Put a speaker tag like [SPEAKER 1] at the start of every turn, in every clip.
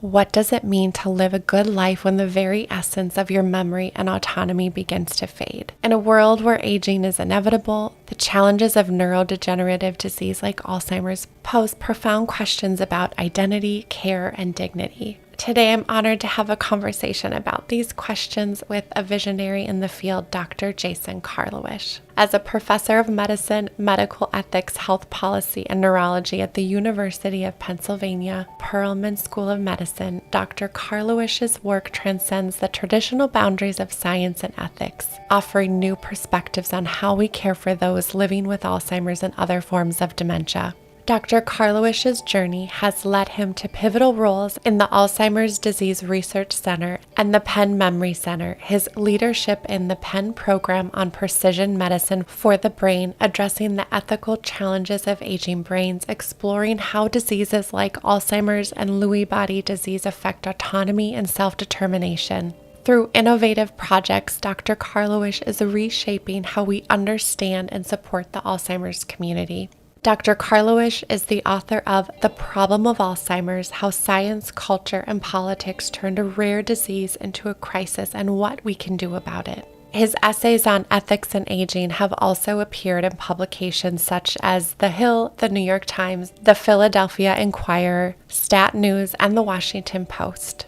[SPEAKER 1] What does it mean to live a good life when the very essence of your memory and autonomy begins to fade? In a world where aging is inevitable, the challenges of neurodegenerative disease like Alzheimer's pose profound questions about identity, care, and dignity. Today, I'm honored to have a conversation about these questions with a visionary in the field, Dr. Jason Karlawish. As a professor of medicine, medical ethics, health policy, and neurology at the University of Pennsylvania Perelman School of Medicine, Dr. Karlawish's work transcends the traditional boundaries of science and ethics, offering new perspectives on how we care for those living with Alzheimer's and other forms of dementia. Dr. Karlawish's journey has led him to pivotal roles in the Alzheimer's Disease Research Center and the Penn Memory Center. His leadership in the Penn program on precision medicine for the brain, addressing the ethical challenges of aging brains, exploring how diseases like Alzheimer's and Lewy body disease affect autonomy and self-determination. Through innovative projects, Dr. Karlawish is reshaping how we understand and support the Alzheimer's community. Dr. Karlawish is the author of The Problem of Alzheimer's: How Science, Culture, and Politics Turned a Rare Disease into a Crisis and What We Can Do About It. His essays on ethics and aging have also appeared in publications such as The Hill, The New York Times, The Philadelphia Inquirer, Stat News, and The Washington Post.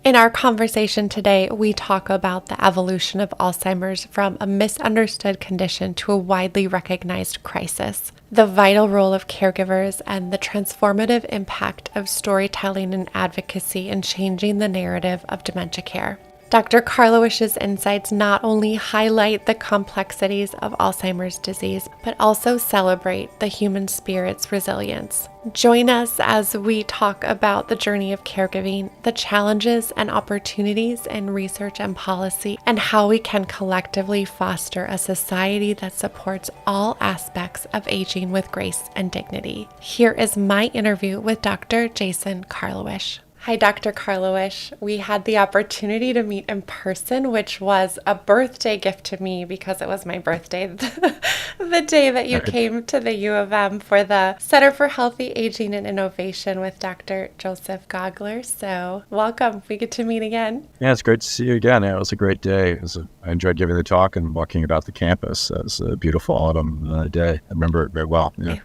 [SPEAKER 1] In our conversation today, we talk about the evolution of Alzheimer's from a misunderstood condition to a widely recognized crisis, the vital role of caregivers, and the transformative impact of storytelling and advocacy in changing the narrative of dementia care. Dr. Karlawish's insights not only highlight the complexities of Alzheimer's disease, but also celebrate the human spirit's resilience. Join us as we talk about the journey of caregiving, the challenges and opportunities in research and policy, and how we can collectively foster a society that supports all aspects of aging with grace and dignity. Here is my interview with Dr. Jason Karlawish. Hi, Dr. Karlawish. We had the opportunity to meet in person, which was a birthday gift to me because it was my birthday the day that you came to the U of M for the Center for Healthy Aging and Innovation with Dr. Joseph Gogler. So welcome. We get to meet again.
[SPEAKER 2] Yeah, it's great to see you again. It was a great day. I enjoyed giving the talk and walking about the campus. It was a beautiful autumn day. I remember it very well. Yeah.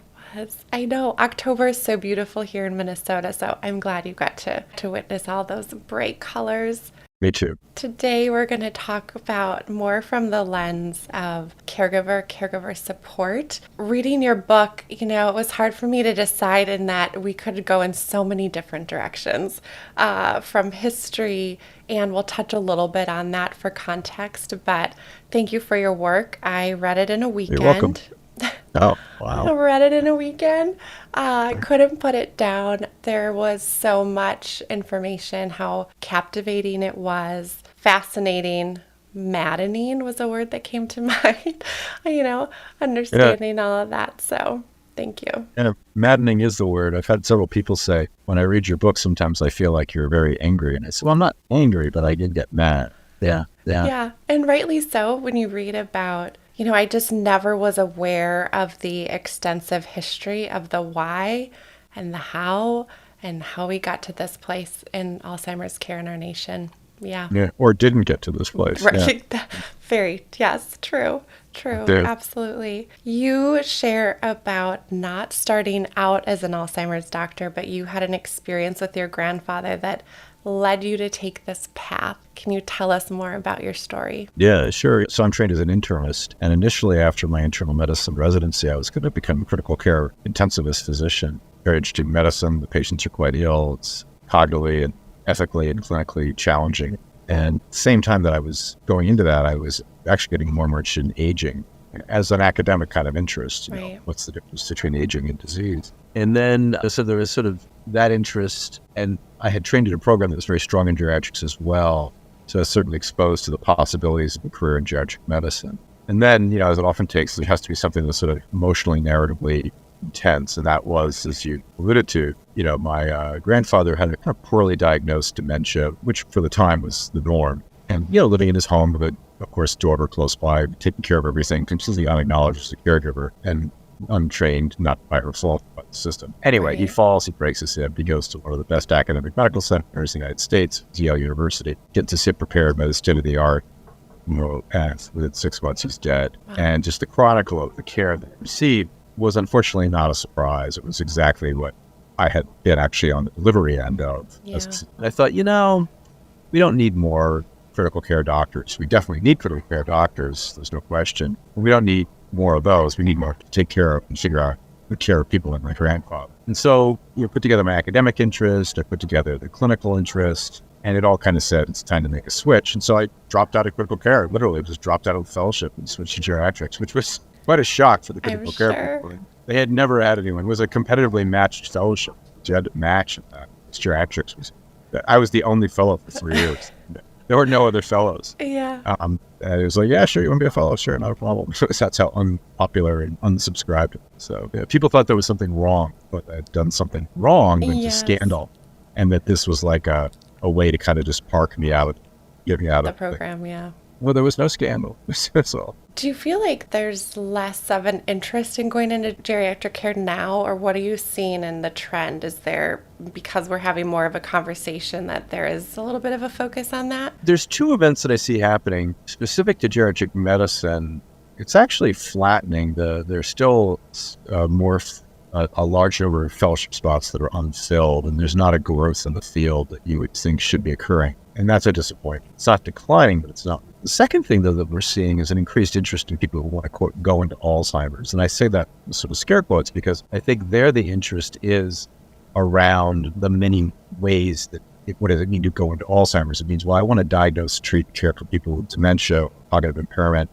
[SPEAKER 1] I know. October is so beautiful here in Minnesota, so I'm glad you got to witness all those bright colors.
[SPEAKER 2] Me too.
[SPEAKER 1] Today we're going to talk about more from the lens of caregiver support. Reading your book, it was hard for me to decide in that we could go in so many different directions from history, and we'll touch a little bit on that for context, but thank you for your work. I read it in a weekend.
[SPEAKER 2] You're welcome. Oh, wow.
[SPEAKER 1] I read it in a weekend. Couldn't put it down. There was so much information, how captivating it was, fascinating, maddening was a word that came to mind, understanding all of that. So thank you.
[SPEAKER 2] And maddening is the word. I've had several people say, when I read your book, sometimes I feel like you're very angry. And I say, well, I'm not angry, but I did get mad. Yeah.
[SPEAKER 1] And rightly so. When you read about I just never was aware of the extensive history of the why and the how and how we got to this place in Alzheimer's care in our nation. Yeah.
[SPEAKER 2] Or didn't get to this place.
[SPEAKER 1] Right. Yeah. Yes, true. Absolutely. You share about not starting out as an Alzheimer's doctor, but you had an experience with your grandfather that led you to take this path. Can you tell us more about your story?
[SPEAKER 2] Yeah, sure. So I'm trained as an internist. And initially after my internal medicine residency, I was going to become a critical care intensivist physician. Very interesting medicine. The patients are quite ill. It's cognitively and ethically and clinically challenging. And at the same time that I was going into that, I was actually getting more and more interested in aging as an academic kind of interest.
[SPEAKER 1] Right.
[SPEAKER 2] What's the difference between aging and disease? And then, so there was sort of that interest, and I had trained in a program that was very strong in geriatrics as well. So I was certainly exposed to the possibilities of a career in geriatric medicine. And then, as it often takes, there has to be something that's sort of emotionally, narratively intense. And that was, as you alluded to, my grandfather had a kind of poorly diagnosed dementia, which for the time was the norm. And, living in his home with a, of course, daughter close by, taking care of everything, completely unacknowledged as a caregiver. And untrained, not by herself, but the system. Anyway, he falls, he breaks his hip, he goes to one of the best academic medical centers in the United States, Yale University, gets his hip repaired by the state-of-the-art, and within 6 months he's dead. Wow. And just the chronicle of the care that he received was unfortunately not a surprise. It was exactly what I had been actually on the delivery end of. Yeah. And I thought, we don't need more critical care doctors. We definitely need critical care doctors. There's no question. We don't need more of those. We need more to take care of and figure out the care of people like my grandfather. And so, put together my academic interest, I put together the clinical interest, and it all kind of said it's time to make a switch. And so I dropped out of critical care, literally just dropped out of the fellowship and switched to geriatrics, which was quite a shock for the critical care people. They had never had anyone. It was a competitively matched fellowship. You had to match geriatrics. I was the only fellow for 3 years. There were no other fellows.
[SPEAKER 1] Yeah.
[SPEAKER 2] And it was like, yeah, sure, you want to be a fellow? Sure, not a problem. That's how unpopular and unsubscribed. So people thought there was something wrong, but I had done something wrong with the scandal. And that this was like a way to kind of just park me out, get me out of the
[SPEAKER 1] program, yeah.
[SPEAKER 2] Well, there was no scandal. That's all.
[SPEAKER 1] Do you feel like there's less of an interest in going into geriatric care now, or what are you seeing in the trend? Is there, because we're having more of a conversation, that there is a little bit of a focus on that?
[SPEAKER 2] There's 2 events that I see happening specific to geriatric medicine. It's actually flattening. There's still a large number of fellowship spots that are unfilled, and there's not a growth in the field that you would think should be occurring. And that's a disappointment. It's not declining, but it's not. The second thing, though, that we're seeing is an increased interest in people who want to, quote, go into Alzheimer's. And I say that with sort of scare quotes because I think there the interest is around the many ways that, what does it mean to go into Alzheimer's? It means, well, I want to diagnose, treat, care for people with dementia, cognitive impairment,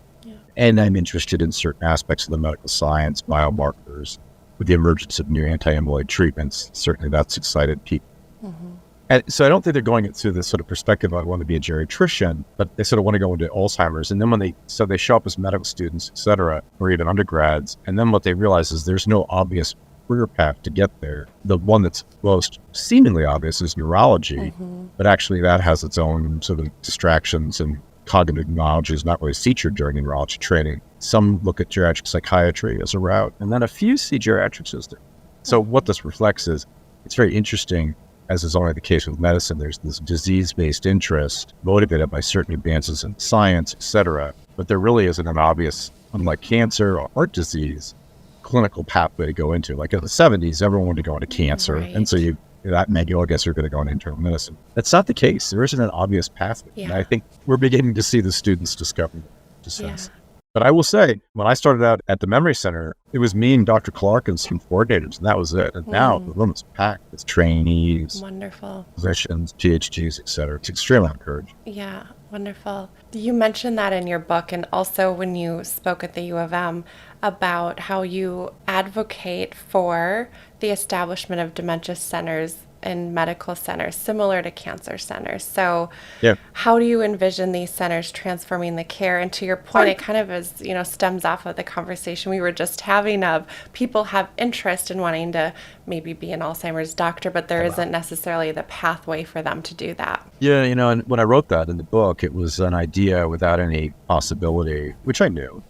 [SPEAKER 2] and I'm interested in certain aspects of the medical science, biomarkers. With the emergence of new anti-amyloid treatments, certainly that's excited people. Mm-hmm. And so I don't think they're going it through this sort of perspective, I want to be a geriatrician, but they sort of want to go into Alzheimer's. And then they show up as medical students, et cetera, or even undergrads. And then what they realize is there's no obvious career path to get there. The one that's most seemingly obvious is neurology, but actually that has its own sort of distractions, and cognitive knowledge is not really featured during neurology training. Some look at geriatric psychiatry as a route, and then a few see geriatrics as there. So what this reflects is, it's very interesting, as is only the case with medicine, there's this disease-based interest motivated by certain advances in science, et cetera, but there really isn't an obvious, unlike cancer or heart disease, clinical pathway to go into. Like in the 70s, everyone wanted to go into cancer, and so that meant, I guess you're going to go into internal medicine. That's not the case. There isn't an obvious pathway. Yeah. And I think we're beginning to see the students discover that. But I will say, when I started out at the Memory Center, it was me and Dr. Clark and some coordinators, and that was it. And now the room is packed with trainees,
[SPEAKER 1] wonderful,
[SPEAKER 2] physicians, PhDs, et cetera. It's extremely encouraging.
[SPEAKER 1] Yeah, wonderful. You mentioned that in your book, and also when you spoke at the U of M about how you advocate for the establishment of dementia centers in medical centers, similar to cancer centers. So how do you envision these centers transforming the care? And to your point, it kind of is, stems off of the conversation we were just having of people have interest in wanting to maybe be an Alzheimer's doctor, but there isn't necessarily the pathway for them to do that.
[SPEAKER 2] Yeah, and when I wrote that in the book, it was an idea without any possibility, which I knew.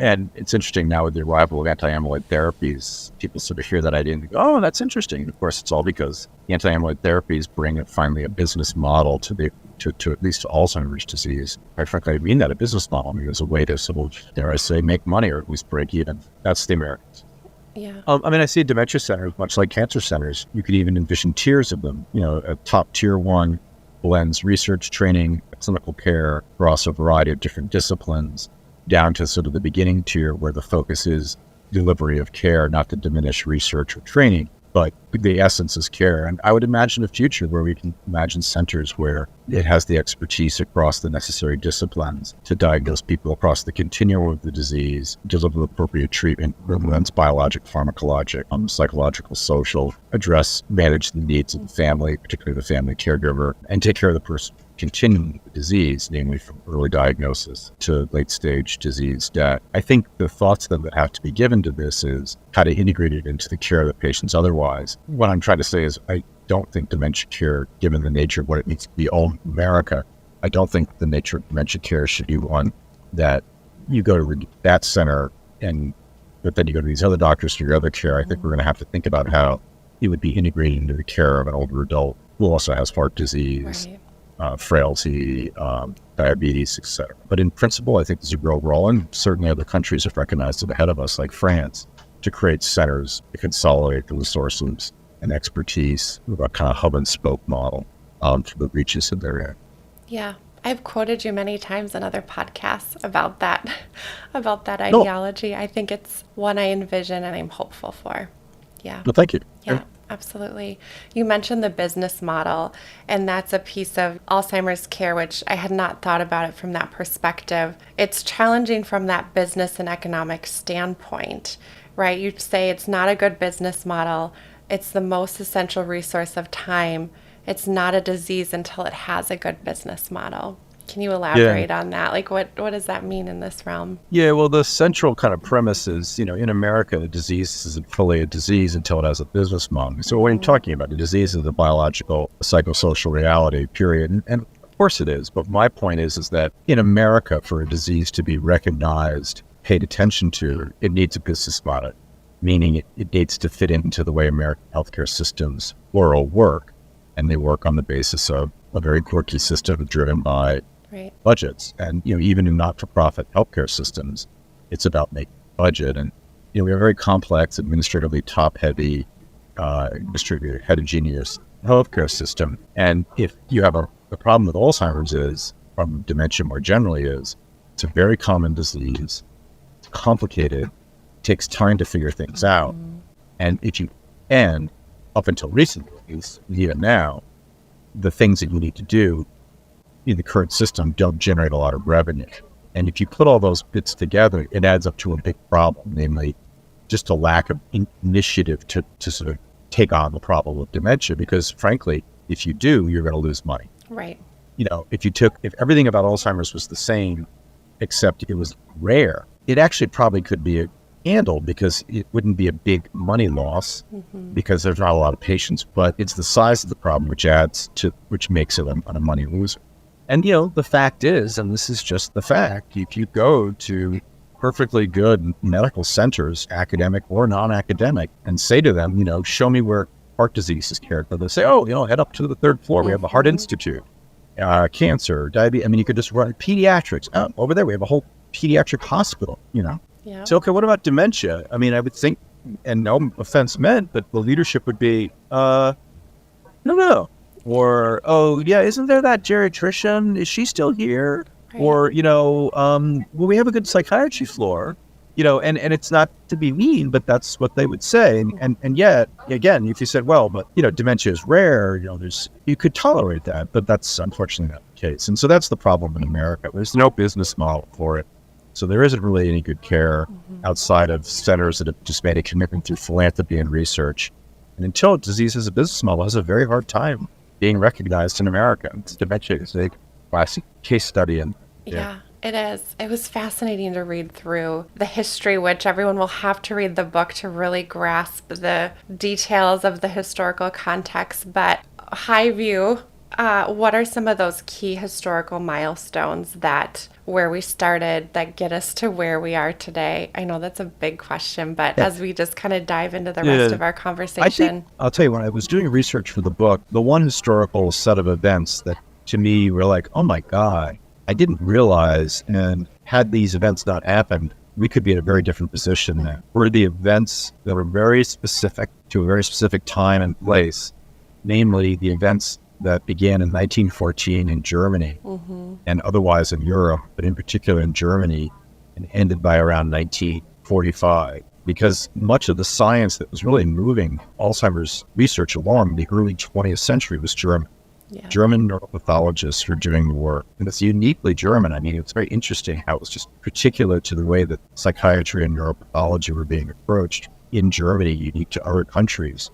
[SPEAKER 2] And it's interesting now with the arrival of anti-amyloid therapies, people sort of hear that idea and go, oh, that's interesting. And of course, it's all because the anti-amyloid therapies bring finally a business model to at least to Alzheimer's disease. Quite frankly, I mean that a business model. I mean, as a way to sort of, dare I say, make money or at least break even. That's the Americans.
[SPEAKER 1] Yeah.
[SPEAKER 2] I see dementia centers, much like cancer centers. You could even envision tiers of them. A top tier one blends research, training, clinical care across a variety of different disciplines, down to sort of the beginning tier where the focus is delivery of care, not to diminish research or training, but the essence is care. And I would imagine a future where we can imagine centers where it has the expertise across the necessary disciplines to diagnose people across the continuum of the disease, deliver the appropriate treatment, whether that's biologic, pharmacologic, psychological, social, manage the needs of the family, particularly the family caregiver, and take care of the person continuing the disease, namely from early diagnosis to late stage disease death. I think the thoughts then that have to be given to this is how to integrate it into the care of the patients otherwise. What I'm trying to say is I don't think dementia care, given the nature of what it needs to be all in America, I don't think the nature of dementia care should be one that you go to that center and but then you go to these other doctors for your other care. I think we're going to have to think about how it would be integrated into the care of an older adult who also has heart disease, frailty, diabetes, etc. But in principle, I think as you grow rolling, certainly other countries have recognized it ahead of us, like France, to create centers to consolidate the resources and expertise with a kind of hub and spoke model for the reaches of their area.
[SPEAKER 1] Yeah. I've quoted you many times in other podcasts about that ideology. I think it's one I envision and I'm hopeful for. Yeah.
[SPEAKER 2] Well, thank you.
[SPEAKER 1] Yeah, absolutely. You mentioned the business model, and that's a piece of Alzheimer's care, which I had not thought about it from that perspective. It's challenging from that business and economic standpoint, right? You say it's not a good business model. It's the most essential resource of time. It's not a disease until it has a good business model. Can you elaborate on that? Like, what does that mean in this realm?
[SPEAKER 2] Yeah, well, the central kind of premise is, in America, a disease isn't fully a disease until it has a business model. So when you're talking about a disease is a biological, psychosocial reality, period. And of course it is. But my point is that in America, for a disease to be recognized, paid attention to, it needs a business model, meaning it needs to fit into the way American healthcare systems work. And they work on the basis of a very quirky system driven by budgets. And, even in not-for-profit healthcare systems, it's about making budget. And, we have a very complex, administratively top-heavy, distributed, heterogeneous healthcare system. And if you have the problem with Alzheimer's is, from dementia more generally is, it's a very common disease. It's complicated. It takes time to figure things out. And up until recently, even now, the things that you need to do in the current system don't generate a lot of revenue. And if you put all those bits together, it adds up to a big problem, namely just a lack of initiative to sort of take on the problem of dementia. Because frankly, if you do, you're going to lose money.
[SPEAKER 1] Right.
[SPEAKER 2] If everything about Alzheimer's was the same, except it was rare, it actually probably could be handled because it wouldn't be a big money loss because there's not a lot of patients, but it's the size of the problem which makes it a money loser. And the fact is, and this is just the fact, if you go to perfectly good medical centers, academic or non-academic, and say to them, show me where heart disease is cared for, they say, head up to the third floor, we have the Heart Institute, cancer, diabetes. I mean, you could just run pediatrics. Over there we have a whole pediatric hospital,
[SPEAKER 1] Yeah.
[SPEAKER 2] So, okay, what about dementia? I mean, I would think, and no offense meant, but the leadership would be, no. Or, isn't there that geriatrician? Is she still here? Right. Or, we have a good psychiatry floor, and it's not to be mean, but that's what they would say. And yet, again, if you said, dementia is rare, you could tolerate that, but that's unfortunately not the case. And so that's the problem in America. There's no business model for it. So there isn't really any good care outside of centers that have just made a commitment through philanthropy and research. And until disease as a business model has a very hard time being recognized in America. Dementia is a classic case study.
[SPEAKER 1] Yeah, it is. It was fascinating to read through the history, which everyone will have to read the book to really grasp the details of the historical context. But high view, what are some of those key historical milestones where we started that get us to where we are today? I know that's a big question, but as we just kind of dive into the rest of our conversation.
[SPEAKER 2] I'll tell you, when I was doing research for the book, the one historical set of events that to me were like, oh my God, I didn't realize, and had these events not happened, we could be in a very different position now. Were the events that were very specific to a very specific time and place, namely the events that began in 1914 in Germany and otherwise in Europe, but in particular in Germany, and ended by around 1945. Because much of the science that was really moving Alzheimer's research along in the early 20th century was German. Yeah. German neuropathologists were doing the work. And it's uniquely German. I mean, it's very interesting how it was just particular to the way that psychiatry and neuropathology were being approached in Germany, unique to other countries.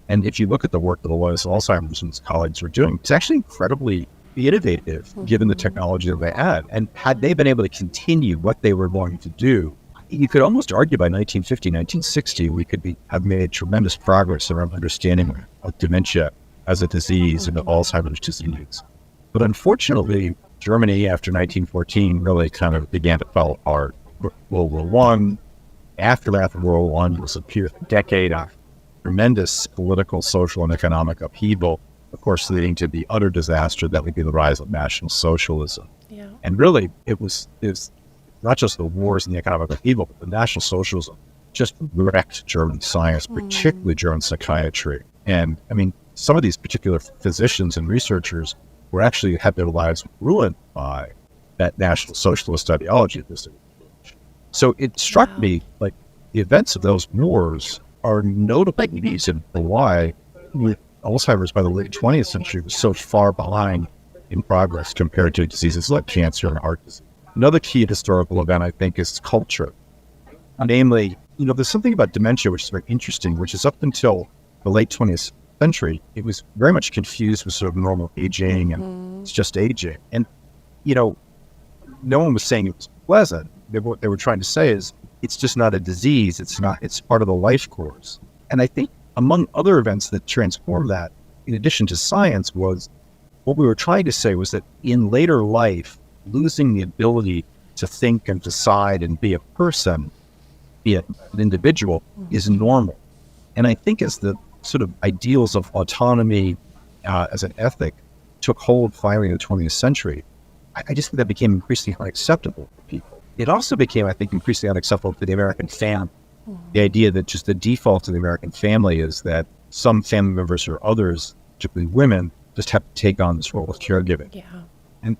[SPEAKER 2] And if you look at the work that Alois Alzheimer's and his colleagues were doing, it's actually incredibly innovative given the technology that they had. And had they been able to continue what they were going to do, you could almost argue by 1950, 1960, we could have made tremendous progress around understanding of dementia as a disease and of Alzheimer's disease. But unfortunately, Germany after 1914 really kind of began to fall apart. World War I, aftermath of World War I was a decade of tremendous political, social, and economic upheaval, of course, leading to the utter disaster that would be the rise of National Socialism.
[SPEAKER 1] Yeah.
[SPEAKER 2] And really, it was not just the wars and the economic upheaval, but the National Socialism just wrecked German science, particularly German psychiatry. And I mean, some of these particular physicians and researchers were actually had their lives ruined by that National Socialist ideology at this age. So it struck me like the events of those wars are notable reason for why Alzheimer's by the late 20th century was so far behind in progress compared to diseases like cancer and heart disease. Another key historical event, I think, is culture. Namely, there's something about dementia which is very interesting, which is up until the late 20th century, it was very much confused with sort of normal aging and it's just aging. And, no one was saying it was pleasant. What they were trying to say is it's just not a disease. It's part of the life course. And I think among other events that transformed that, in addition to science, was what we were trying to say was that in later life, losing the ability to think and decide and be a person, be an individual, is normal. And I think as the sort of ideals of autonomy as an ethic took hold finally in the 20th century, I just think that became increasingly unacceptable for people. It also became, I think, increasingly unacceptable to the American family. The idea that just the default of the American family is that some family members or others, particularly women, just have to take on this role of caregiving.
[SPEAKER 1] Yeah.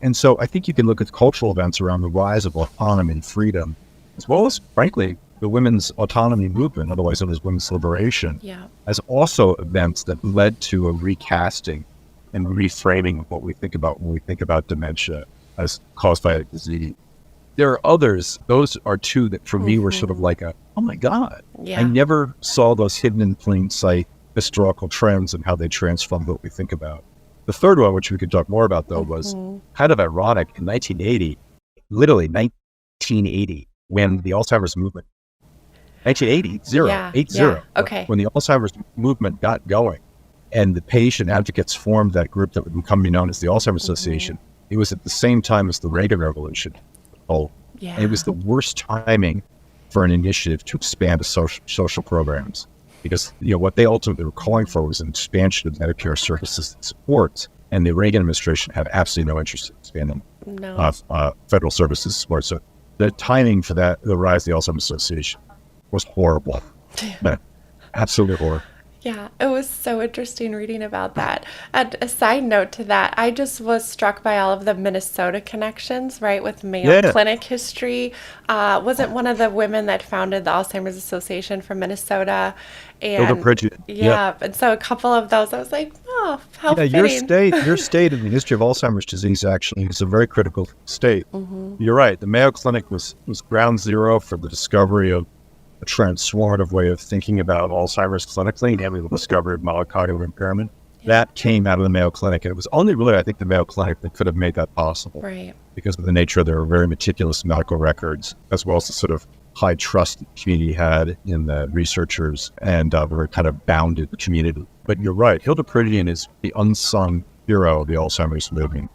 [SPEAKER 2] And so I think you can look at cultural events around the rise of autonomy and freedom, as well as, frankly, the women's autonomy movement, otherwise known as women's liberation, as also events that led to a recasting and reframing of what we think about when we think about dementia as caused by a disease. There are others. Those are two that for me were sort of like oh my God. I never saw those hidden in plain sight historical trends and how they transformed what we think about. The third one, which we could talk more about though, was kind of ironic. In 1980, literally 1980, when the Alzheimer's movement, 1980,
[SPEAKER 1] Okay.
[SPEAKER 2] When the Alzheimer's movement got going and the patient advocates formed that group that would become known as the Alzheimer's Association, it was at the same time as the Reagan Revolution. And it was the worst timing for an initiative to expand to social programs, because what they ultimately were calling for was an expansion of Medicare services and supports, and the Reagan administration had absolutely no interest in expanding federal services support. So the timing for that, the rise of the Alzheimer's Association, was horrible. Absolutely horrible.
[SPEAKER 1] Yeah, it was so interesting reading about that. And a side note to that, I just was struck by all of the Minnesota connections, right, with Mayo Clinic history. Wasn't one of the women that founded the Alzheimer's Association from Minnesota? And and so a couple of those, I was like, oh, how fitting.
[SPEAKER 2] Your state in the history of Alzheimer's disease actually is a very critical state. You're right. The Mayo Clinic was ground zero for the discovery of a transformative way of thinking about Alzheimer's clinically, namely the discovery of mild cognitive impairment. That came out of the Mayo Clinic. And it was only really, I think, the Mayo Clinic that could have made that possible.
[SPEAKER 1] Right.
[SPEAKER 2] Because of the nature of their very meticulous medical records, as well as the sort of high trust the community had in the researchers and very kind of bounded community. But you're right. Hilda Pridgian is the unsung hero of the Alzheimer's movement.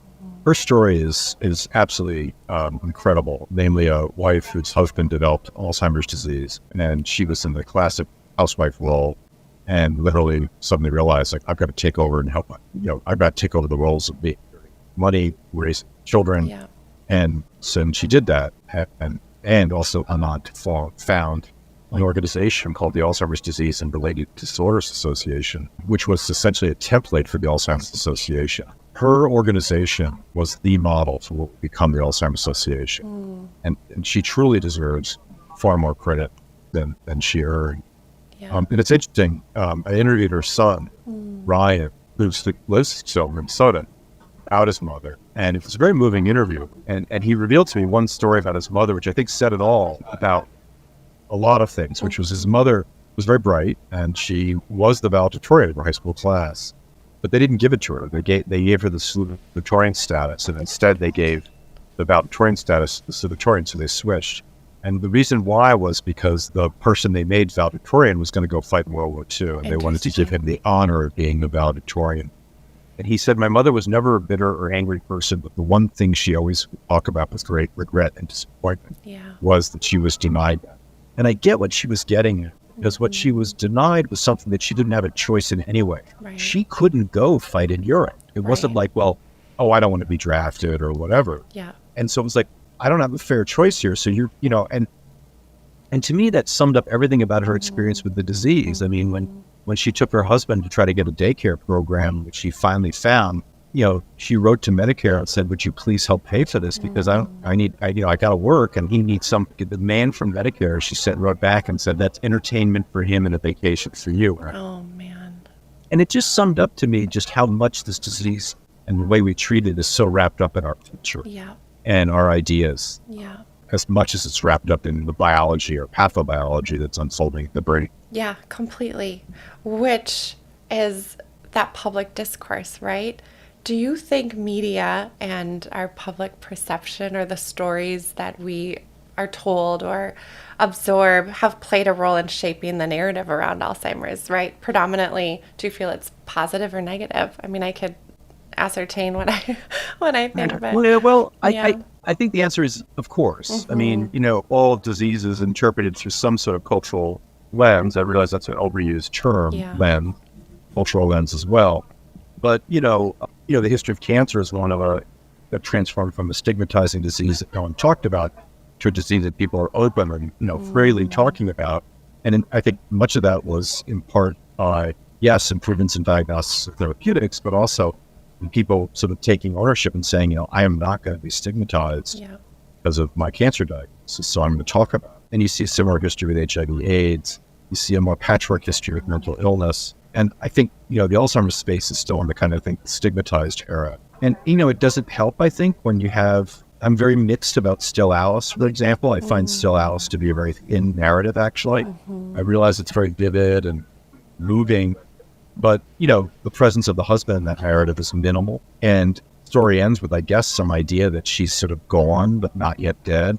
[SPEAKER 2] Her story is absolutely incredible, namely a wife whose husband developed Alzheimer's disease, and she was in the classic housewife role and literally suddenly realized, like, I've got to take over and help, I've got to take over the roles of being money, raising children. And so she did that. And also Anand found an organization called the Alzheimer's Disease and Related Disorders Association, which was essentially a template for the Alzheimer's Association. Her organization was the model for what would become the Alzheimer's Association. And she truly deserves far more credit than she earned. And it's interesting, I interviewed her son, Ryan, who lives still in Minnesota, about his mother. And it was a very moving interview. And he revealed to me one story about his mother, which I think said it all about a lot of things, which was his mother was very bright, and she was the valedictorian of her high school class. But they didn't give it to her. They gave her the salutatorian status, and instead they gave the valedictorian status the salutatorian, so they switched. And the reason why was because the person they made valedictorian was going to go fight in World War II, and they wanted to give him the honor of being the valedictorian. And he said, my mother was never a bitter or angry person, but the one thing she always would talk about with great regret and disappointment was that she was denied that. And I get what she was getting at, because what she was denied was something that she didn't have a choice in anyway.
[SPEAKER 1] Right.
[SPEAKER 2] She couldn't go fight in Europe. It wasn't like, well, oh, I don't want to be drafted or whatever.
[SPEAKER 1] Yeah.
[SPEAKER 2] And so it was like, I don't have a fair choice here. So and to me, that summed up everything about her experience with the disease. I mean, when she took her husband to try to get a daycare program, which she finally found, she wrote to Medicare and said, would you please help pay for this? Because I got to work and he needs the man from Medicare, she wrote back and said, that's entertainment for him and a vacation for you.
[SPEAKER 1] Oh, man.
[SPEAKER 2] And it just summed up to me just how much this disease and the way we treat it is so wrapped up in our culture and our ideas.
[SPEAKER 1] Yeah.
[SPEAKER 2] As much as it's wrapped up in the biology or pathobiology that's unfolding in the brain.
[SPEAKER 1] Yeah, completely. Which is that public discourse, right? Do you think media and our public perception or the stories that we are told or absorb have played a role in shaping the narrative around Alzheimer's, right? Predominantly, do you feel it's positive or negative? I mean, I could ascertain what I think, but
[SPEAKER 2] I think the answer is, of course. I mean, all diseases interpreted through some sort of cultural lens. I realize that's an overused term, lens, cultural lens as well. But, the history of cancer is one of that transformed from a stigmatizing disease that no one talked about to a disease that people are open and, freely talking about. And I think much of that was in part by, yes, improvements in diagnosis and therapeutics, but also people sort of taking ownership and saying, I am not going to be stigmatized because of my cancer diagnosis, so I'm going to talk about it. And you see a similar history with HIV/AIDS. You see a more patchwork history with mental illness. And I think, the Alzheimer's space is still in the kind of stigmatized era. And, it doesn't help, I think, when I'm very mixed about Still Alice, for example. I find Still Alice to be a very thin narrative, actually. I realize it's very vivid and moving. But, the presence of the husband in that narrative is minimal. And the story ends with, I guess, some idea that she's sort of gone, but not yet dead,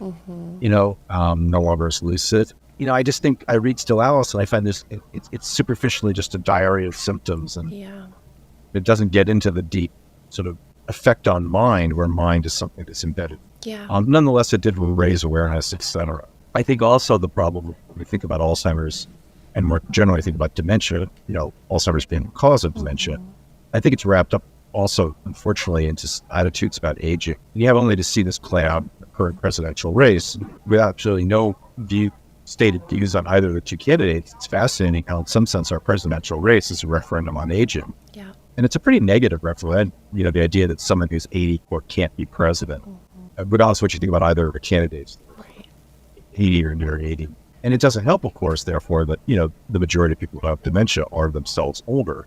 [SPEAKER 2] no longer is lucid. I just think I read Still Alice and I find this, it's superficially just a diary of symptoms. And it doesn't get into the deep sort of effect on mind, where mind is something that's embedded. Nonetheless, it did raise awareness, etc. I think also the problem when we think about Alzheimer's, and more generally think about dementia, Alzheimer's being the cause of dementia, I think it's wrapped up also, unfortunately, into attitudes about aging. And you have only to see this play out in the current presidential race with absolutely no stated views on either of the two candidates. It's fascinating how, in some sense, our presidential race is a referendum on aging. And it's a pretty negative referendum, the idea that someone who's 80 can't be president. Regardless of what you think about either of the candidates, 80 or near 80. And it doesn't help, of course, therefore, that, the majority of people who have dementia are themselves older.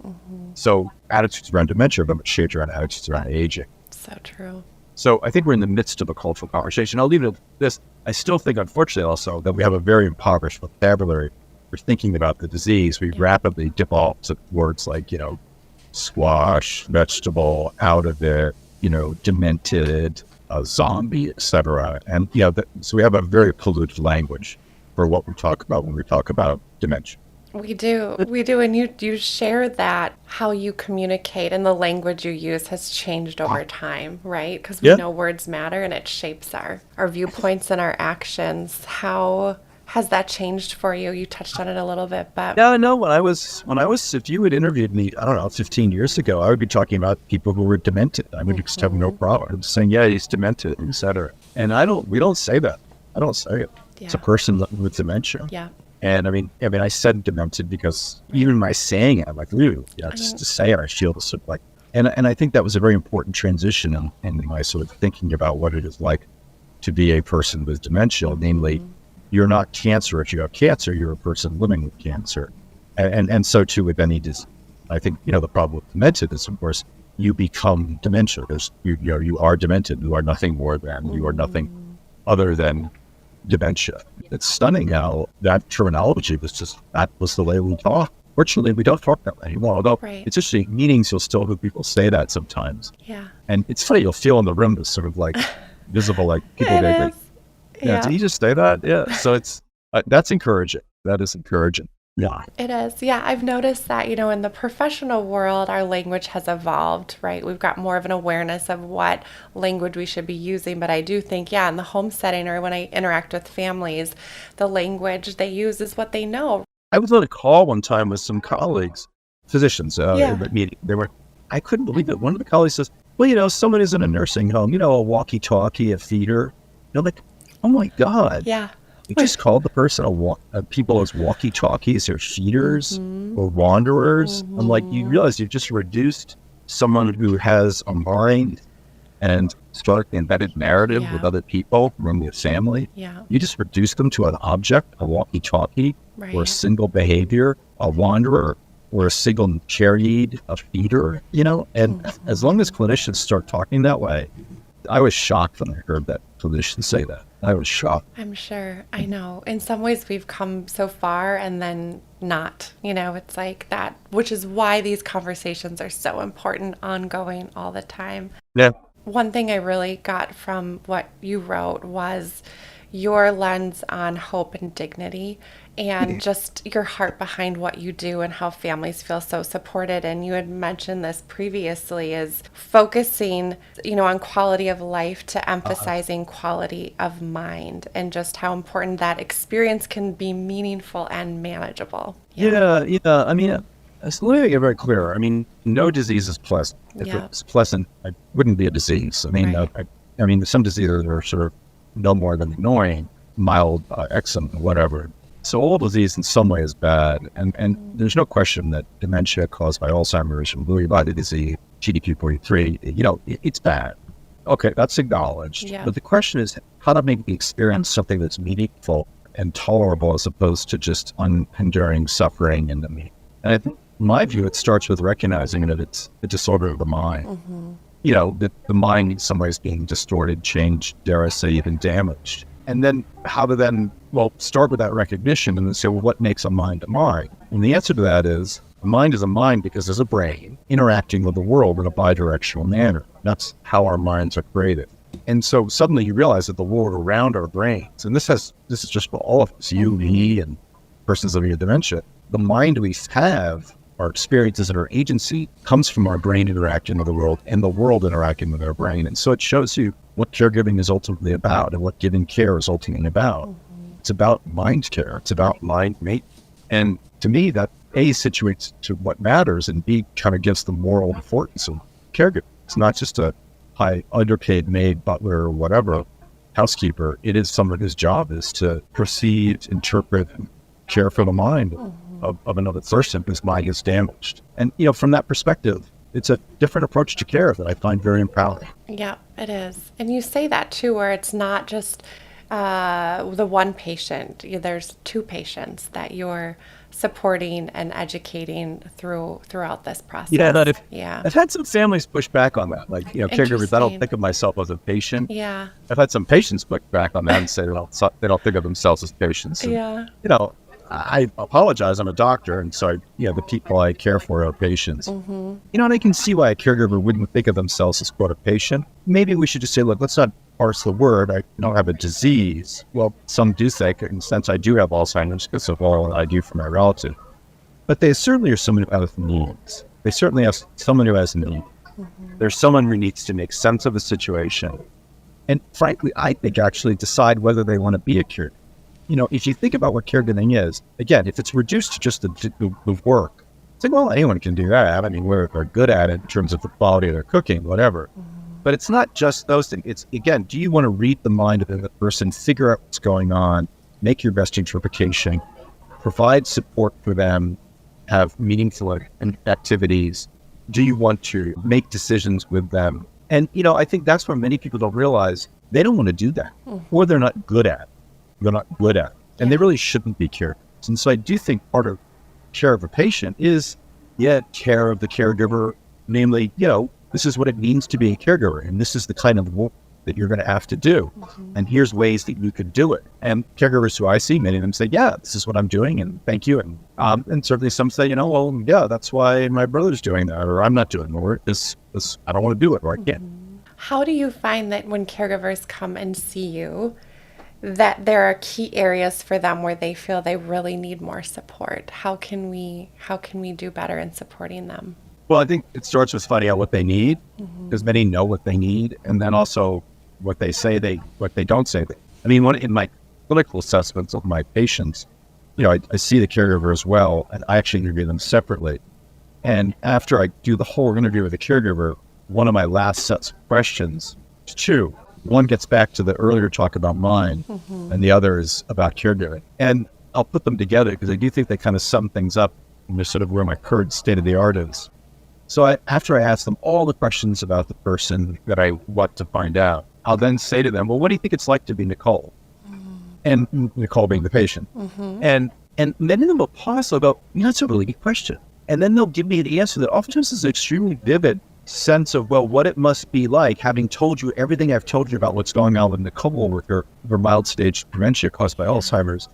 [SPEAKER 2] So attitudes around dementia are very much shaped around attitudes around aging.
[SPEAKER 1] So true.
[SPEAKER 2] So I think we're in the midst of a cultural conversation. I'll leave it at this. I still think, unfortunately, also, that we have a very impoverished vocabulary for thinking about the disease. We rapidly default to words like, squash, vegetable, out of it, demented, zombie, etc. And, so we have a very polluted language for what we talk about when we talk about dementia.
[SPEAKER 1] We do. And you share that how you communicate and the language you use has changed over time, right? Because we know words matter and it shapes our viewpoints and our actions. How has that changed for you? You touched on it a little bit, but
[SPEAKER 2] no. When I was, if you had interviewed me, I don't know, 15 years ago, I would be talking about people who were demented. I would just have no problem saying, yeah, he's demented, etc. And we don't say that. I don't say it. It's a person with dementia. And I mean, I said demented because even by saying it, I'm like, ooh, just to say it, I feel sort of like, and I think that was a very important transition in my sort of thinking about what it is like to be a person with dementia. Namely, you're not cancer. If you have cancer, you're a person living with cancer. And so too with any disease. I think, the problem with dementia is, of course, you become dementia. Because you are demented. You are nothing more than, you are nothing other than dementia. It's stunning how that terminology that was the way we talk. Fortunately, we don't talk that way anymore. Although it's interesting, meetings, you'll still hear people say that sometimes. And it's funny, you'll feel in the room this sort of like visible, like people did you just say that? So it's that's encouraging. That is encouraging. Yeah.
[SPEAKER 1] It is. Yeah, I've noticed that, in the professional world, our language has evolved, right? We've got more of an awareness of what language we should be using. But I do think, yeah, in the home setting or when I interact with families, the language they use is what they know.
[SPEAKER 2] I was on a call one time with some colleagues, physicians,
[SPEAKER 1] Yeah.
[SPEAKER 2] in the meeting. I couldn't believe it. One of the colleagues says, well, someone is in a nursing home, a walkie-talkie, a feeder. Like, oh my God.
[SPEAKER 1] Yeah.
[SPEAKER 2] You just called the person people as walkie-talkies or feeders or wanderers. I'm like, you realize you've just reduced someone who has a mind and historically embedded narrative with other people from their family.
[SPEAKER 1] Yeah.
[SPEAKER 2] You just reduce them to an object, a walkie-talkie, or a single behavior, a wanderer, or a single care need, a feeder, And as long as clinicians start talking that way, I was shocked when I heard that clinicians say that. I was shocked.
[SPEAKER 1] I'm sure. I know. In some ways, we've come so far and then not. It's like that, which is why these conversations are so important, ongoing all the time.
[SPEAKER 2] Yeah.
[SPEAKER 1] One thing I really got from what you wrote was your lens on hope and dignity and just your heart behind what you do and how families feel so supported. And you had mentioned this previously, is focusing, on quality of life to emphasizing quality of mind and just how important that experience can be meaningful and manageable.
[SPEAKER 2] Yeah. I mean, so let me make it very clear. I mean, no disease is pleasant. If it was pleasant, it wouldn't be a disease. I mean, I mean, some diseases are sort of no more than annoying, mild eczema, whatever. So all disease in some way is bad. And there's no question that dementia caused by Alzheimer's and Lewy body disease, GDP-43, it's bad. Okay, that's acknowledged.
[SPEAKER 1] Yeah.
[SPEAKER 2] But the question is how to make the experience something that's meaningful and tolerable as opposed to just unenduring suffering and I think, in my view, it starts with recognizing that it's a disorder of the mind. That the mind in some ways being distorted, changed, dare I say, even damaged. And then how to start with that recognition and then say, well, what makes a mind a mind? And the answer to that is a mind is a mind because there's a brain interacting with the world in a bidirectional manner. That's how our minds are created. And so suddenly you realize that the world around our brains, and this is just for all of us, you, me, and persons living with dementia, the mind we have, our experiences and our agency comes from our brain interacting with the world and the world interacting with our brain. And so it shows you what caregiving is ultimately about and what giving care is ultimately about. It's about mind care. It's about mind mate. And to me, that A, situates to what matters, and B, kind of gives the moral importance of caregiving. It's not just a high underpaid maid, butler, or whatever, housekeeper. It is someone whose job is to perceive, interpret, care for the mind of another person whose mind is damaged. And, from that perspective, it's a different approach to care that I find very empowering.
[SPEAKER 1] Yeah, it is. And you say that too, where it's not just the one patient. There's two patients that you're supporting and educating throughout this process.
[SPEAKER 2] I've had some families push back on that. Like, caregivers, I don't think of myself as a patient.
[SPEAKER 1] Yeah.
[SPEAKER 2] I've had some patients push back on that and say, well, they don't think of themselves as patients. And, I apologize. I'm a doctor, and so the people I care for are patients. And I can see why a caregiver wouldn't think of themselves as quote a patient. Maybe we should just say, look, let's not parse the word. I don't have a disease. Well, some do think, in the sense I do have Alzheimer's because of all I do for my relative. But they certainly are someone who has needs. They certainly have someone who has needs. There's someone who needs to make sense of a situation. And frankly, I think actually decide whether they want to be a caregiver. If you think about what caregiving is, again, if it's reduced to just the work, it's like, well, anyone can do that. I mean, we're good at it in terms of the quality of their cooking, whatever. But it's not just those things. It's, again, do you want to read the mind of the person, figure out what's going on, make your best interpretation, provide support for them, have meaningful activities? Do you want to make decisions with them? And, I think that's where many people don't realize they don't want to do that, or they're not good at it. They're not good at it. And they really shouldn't be caregivers. And so I do think part of care of a patient is, care of the caregiver, namely, this is what it means to be a caregiver. And this is the kind of work that you're going to have to do. And here's ways that you could do it. And caregivers who I see, many of them say, this is what I'm doing. And thank you. And certainly some say, that's why my brother's doing that, or I'm not doing it, or this I don't want to do it, or I can't.
[SPEAKER 1] How do you find that when caregivers come and see you, that there are key areas for them where they feel they really need more support. How can we do better in supporting them?
[SPEAKER 2] Well, I think it starts with finding out what they need, because many know what they need, and then also what they don't say. I mean, in my clinical assessments of my patients, I see the caregiver as well, and I actually interview them separately. And after I do the whole interview with the caregiver, one of my last sets of questions is two. One gets back to the earlier talk about mine, and the other is about caregiving. And I'll put them together because I do think they kind of sum things up and they're sort of where my current state of the art is. So after I ask them all the questions about the person that I want to find out, I'll then say to them, well, what do you think it's like to be Nicole? And Nicole being the patient. And then they'll pause, they'll go, that's a really good question. And then they'll give me an answer that oftentimes is an extremely vivid sense of, well, what it must be like, having told you everything I've told you about what's going on with Nicole with her mild stage dementia caused by Alzheimer's,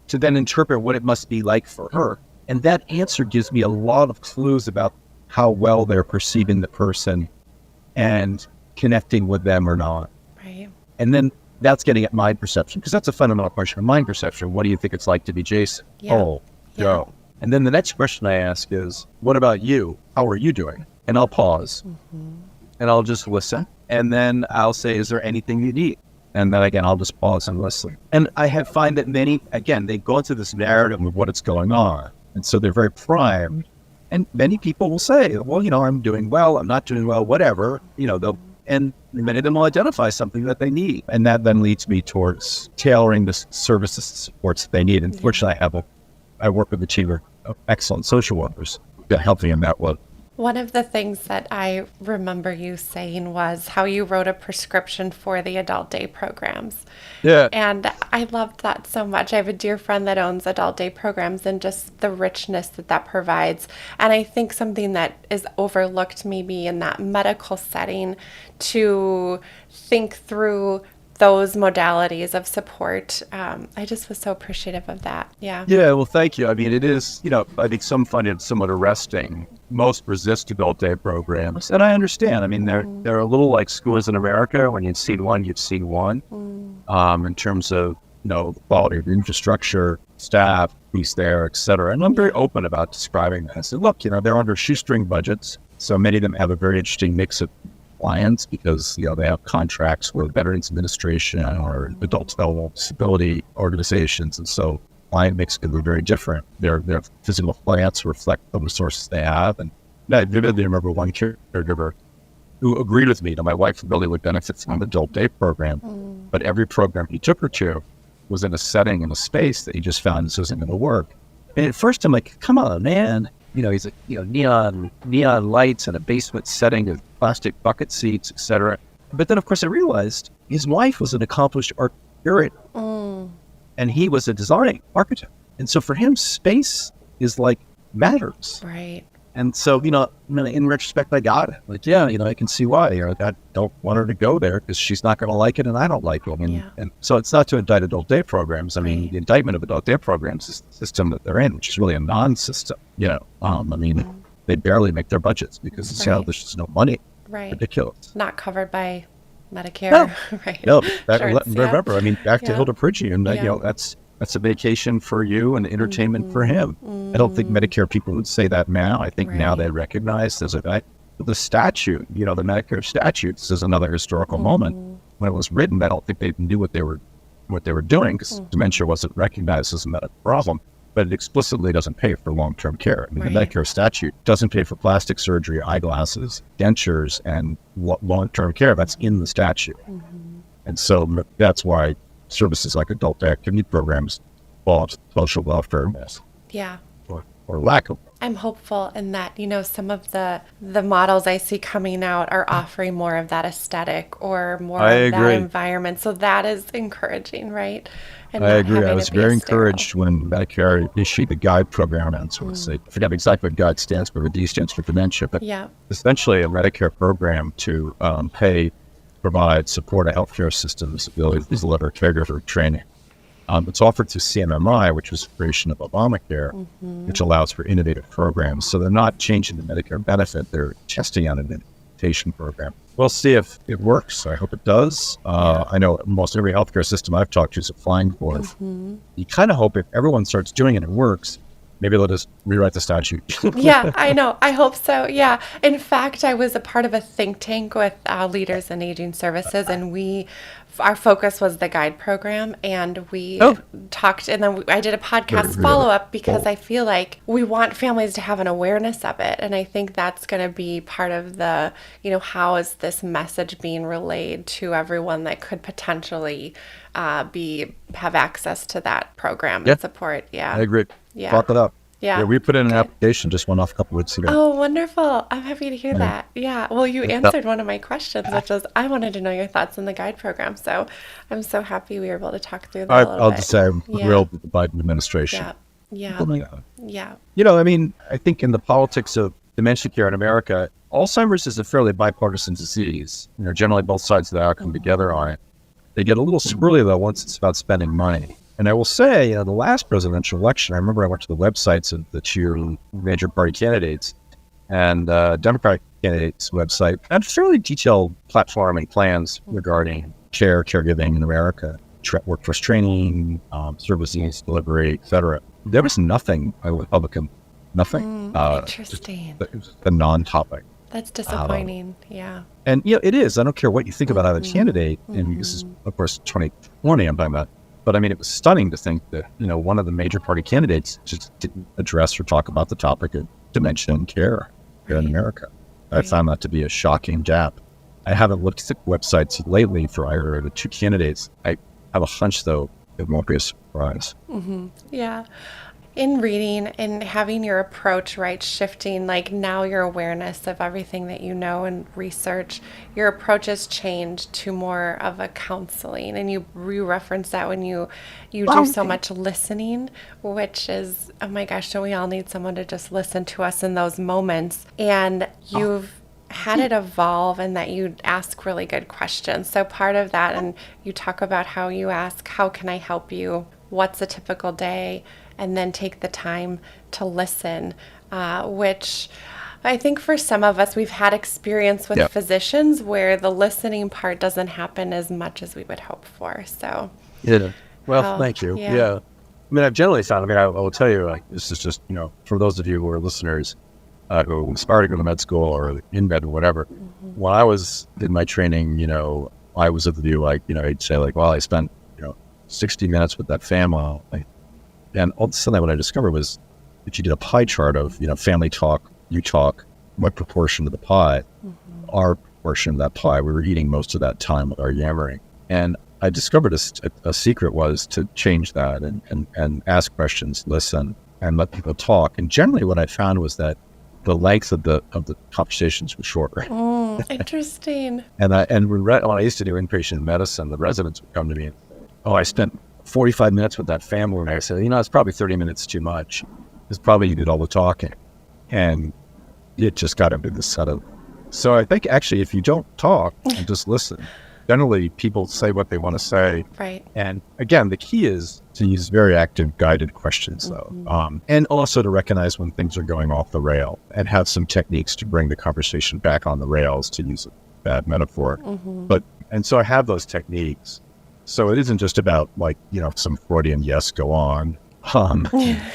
[SPEAKER 2] to then interpret what it must be like for her. And that answer gives me a lot of clues about how well they're perceiving the person and connecting with them or not.
[SPEAKER 1] Right.
[SPEAKER 2] And then that's getting at mind perception, because that's a fundamental question of mind perception. What do you think it's like to be Jason?
[SPEAKER 1] Yeah.
[SPEAKER 2] Oh, Joe. And then the next question I ask is, what about you? How are you doing? And I'll pause and I'll just listen. And then I'll say, is there anything you need? And then again, I'll just pause and listen. And I find that many, again, they go into this narrative of what is going on. And so they're very primed. And many people will say, well, I'm doing well, I'm not doing well, whatever, and many of them will identify something that they need. And that then leads me towards tailoring the services and supports that they need. And fortunately, I work with a team of excellent social workers that help me in that way.
[SPEAKER 1] One of the things that I remember you saying was how you wrote a prescription for the adult day programs.
[SPEAKER 2] Yeah.
[SPEAKER 1] And I loved that so much. I have a dear friend that owns adult day programs and just the richness that provides. And I think something that is overlooked maybe in that medical setting, to think through those modalities of support. I just was so appreciative of that. Yeah.
[SPEAKER 2] Yeah. Well, thank you. I mean, it is, I think some find it somewhat arresting. Most resist adult day programs. And I understand. I mean, they're a little like schools in America. When you've seen one, you've seen one. In terms of, the quality of infrastructure, staff, who's there, et cetera. And I'm very open about describing that. I said, look, they're under shoestring budgets. So many of them have a very interesting mix of clients because, they have contracts with Veterans Administration or adult developmental disability organizations. And so client mix could be very different. Their physical plants reflect the resources they have. And I vividly remember one caregiver who agreed with me that my wife really would benefit from an adult day program. But every program he took her to was in a setting, in a space that he just found this wasn't going to work. And at first I'm like, come on, man. He's like, neon lights in a basement setting with plastic bucket seats, et cetera. But then, of course, I realized his wife was an accomplished art curator. And he was a design architect. And so for him, space is like matters.
[SPEAKER 1] Right.
[SPEAKER 2] And so, in retrospect, I got it. Like, I can see why. I don't want her to go there because she's not going to like it and I don't like it. And so it's not to indict adult day programs. I mean, the indictment of adult day programs is the system that they're in, which is really a non-system. They barely make their budgets because there's just no money.
[SPEAKER 1] Right.
[SPEAKER 2] Ridiculous.
[SPEAKER 1] Not covered by Medicare.
[SPEAKER 2] No.
[SPEAKER 1] Right.
[SPEAKER 2] No.
[SPEAKER 1] Insurance,
[SPEAKER 2] remember, back to Hilda Pridgeon, that's a vacation for you and entertainment for him. I don't think Medicare people would say that now. I think now they recognize there's the statute, the Medicare statutes is another historical moment. When it was written, I don't think they knew what they were doing because dementia wasn't recognized as a medical problem, but it explicitly doesn't pay for long-term care. I mean, the Medicare statute doesn't pay for plastic surgery, eyeglasses, dentures, and long-term care. That's in the statute. And so that's why services like adult activity programs fall into social welfare mess.
[SPEAKER 1] Yeah.
[SPEAKER 2] Or lack of.
[SPEAKER 1] I'm hopeful in that, some of the models I see coming out are offering more of that aesthetic or more of that environment. So that is encouraging, right? And
[SPEAKER 2] I agree. I was very encouraged when Medicare issued the GUIDE program. And so I forget exactly what GUIDE stands for, but D stands for dementia. But essentially a Medicare program to provide support a healthcare system's ability to deliver caregiver training. It's offered through CMMI, which was the creation of Obamacare, which allows for innovative programs. So they're not changing the Medicare benefit. They're testing on it rehabilitation program. We'll see if it works. I hope it does. I know almost every healthcare system I've talked to is applying for it. You kind of hope if everyone starts doing it and it works, maybe they'll just rewrite the statute.
[SPEAKER 1] Yeah, I know. I hope so. Yeah. In fact, I was a part of a think tank with leaders in aging services, and our focus was the guide program, and we talked, and then I did a podcast follow-up because I feel like we want families to have an awareness of it. And I think that's going to be part of the, how is this message being relayed to everyone that could potentially have access to that program and support. Yeah.
[SPEAKER 2] I agree.
[SPEAKER 1] Yeah.
[SPEAKER 2] Brought that up.
[SPEAKER 1] Yeah.
[SPEAKER 2] We put in an application, just went off a couple weeks ago.
[SPEAKER 1] Oh, wonderful. I'm happy to hear that. Yeah. Well, you answered one of my questions, which was I wanted to know your thoughts on the guide program. So I'm so happy we were able to talk through that a little bit.
[SPEAKER 2] I'll just say I'm thrilled with the Biden administration.
[SPEAKER 1] Yeah. Yeah.
[SPEAKER 2] I think in the politics of dementia care in America, Alzheimer's is a fairly bipartisan disease. Generally both sides of the aisle come together on it. They get a little squirrely, though, once it's about spending money. And I will say, the last presidential election, I remember I went to the websites of the two major party candidates, and Democratic candidates' website had fairly detailed platform and plans regarding caregiving in America, workforce training, services delivery, et cetera. There was nothing by Republican, nothing.
[SPEAKER 1] Interesting.
[SPEAKER 2] It was a non-topic.
[SPEAKER 1] That's disappointing. Yeah.
[SPEAKER 2] And it is. I don't care what you think about either candidate, and this is, of course, 2020 I'm talking about. But I mean, it was stunning to think that, one of the major party candidates just didn't address or talk about the topic of dementia and care here in America. I found that to be a shocking gap. I haven't looked at websites lately for either of the two candidates. I have a hunch, though, it won't be a surprise.
[SPEAKER 1] Yeah. In reading and having your approach, right, shifting, like now your awareness of everything that you know and research, your approach has changed to more of a counseling. And you reference that when you do so much listening, which is, oh my gosh, don't we all need someone to just listen to us in those moments? And you've had it evolve and that you ask really good questions. So part of that, and you talk about how you ask, how can I help you? What's a typical day? And then take the time to listen, which I think for some of us, we've had experience with physicians where the listening part doesn't happen as much as we would hope for. So,
[SPEAKER 2] thank you. Yeah. I mean, I've generally found, I will tell you, this is just, for those of you who are listeners who aspire to go to med school or in med or whatever, when I was in my training, I was of the view, I'd say I spent, 60 minutes with that family. And all of a sudden, what I discovered was if you did a pie chart of, family talk, you talk, what proportion of the pie, our portion of that pie, we were eating most of that time with our yammering. And I discovered a secret was to change that and ask questions, listen, and let people talk. And generally what I found was that the length of the conversations was shorter.
[SPEAKER 1] Interesting.
[SPEAKER 2] When I used to do inpatient medicine, the residents would come to me and say, I spent 45 minutes with that family, and I said, it's probably 30 minutes too much. It's probably you did all the talking. And it just got into this set of... So I think actually if you don't talk and just listen, generally people say what they want to say.
[SPEAKER 1] Right.
[SPEAKER 2] And again, the key is to use very active guided questions though. And also to recognize when things are going off the rail and have some techniques to bring the conversation back on the rails, to use a bad metaphor. And so I have those techniques. So it isn't just about some Freudian go on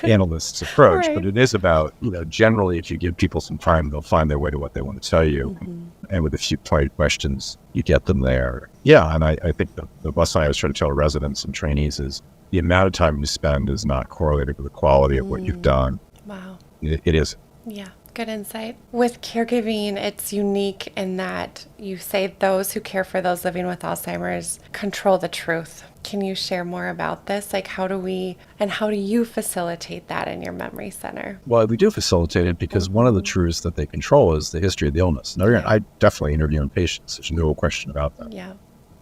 [SPEAKER 2] analyst's approach, but it is about, generally if you give people some time, they'll find their way to what they want to tell you. And with a few pointed questions, you get them there. Yeah, and I think the lesson I always try to tell residents and trainees is the amount of time you spend is not correlated with the quality of what you've done.
[SPEAKER 1] Wow.
[SPEAKER 2] It is.
[SPEAKER 1] Yeah. Good insight. With caregiving, it's unique in that you say those who care for those living with Alzheimer's control the truth. Can you share more about this? How do you facilitate that in your memory center?
[SPEAKER 2] Well, we do facilitate it because one of the truths that they control is the history of the illness. Now, I definitely interview patients. There's no question about that.
[SPEAKER 1] Yeah.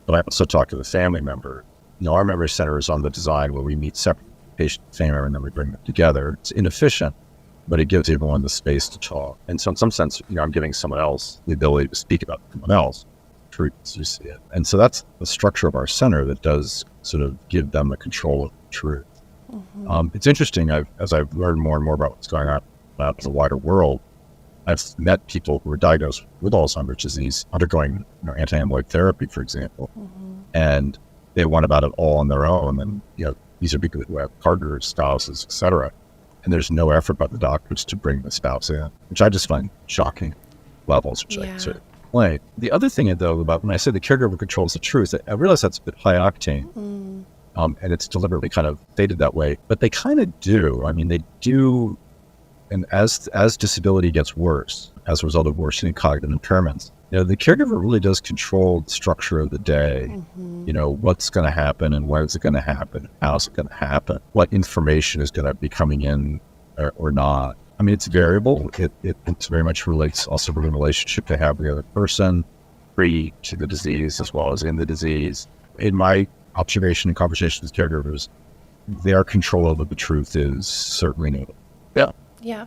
[SPEAKER 2] But I also talk to the family member. Our memory center is on the design where we meet separate patient and family member and then we bring them together. It's inefficient, but it gives everyone the space to talk. And so in some sense, I'm giving someone else the ability to speak about someone else, truth as you see it. And so that's the structure of our center that does sort of give them the control of the truth. It's interesting, as I've learned more and more about what's going on out in the wider world, I've met people who were diagnosed with Alzheimer's disease undergoing anti-amyloid therapy, for example, and they went about it all on their own. And, these are people who have partners, spouses, et cetera. And there's no effort by the doctors to bring the spouse in, which I just find shocking levels, which I sort of explain. The other thing, though, about when I say the caregiver controls the truth, I realize that's a bit high octane. And it's deliberately kind of stated that way, but they kind of do. I mean, they do. And as disability gets worse, as a result of worsening cognitive impairments, the caregiver really does control the structure of the day. What's going to happen and when is it going to happen? How's it going to happen? What information is going to be coming in or not? I mean, it's variable. It very much relates also to the relationship they have with the other person, pre to the disease as well as in the disease. In my observation and conversations with caregivers, their control over the truth is certainly notable.
[SPEAKER 1] Yeah.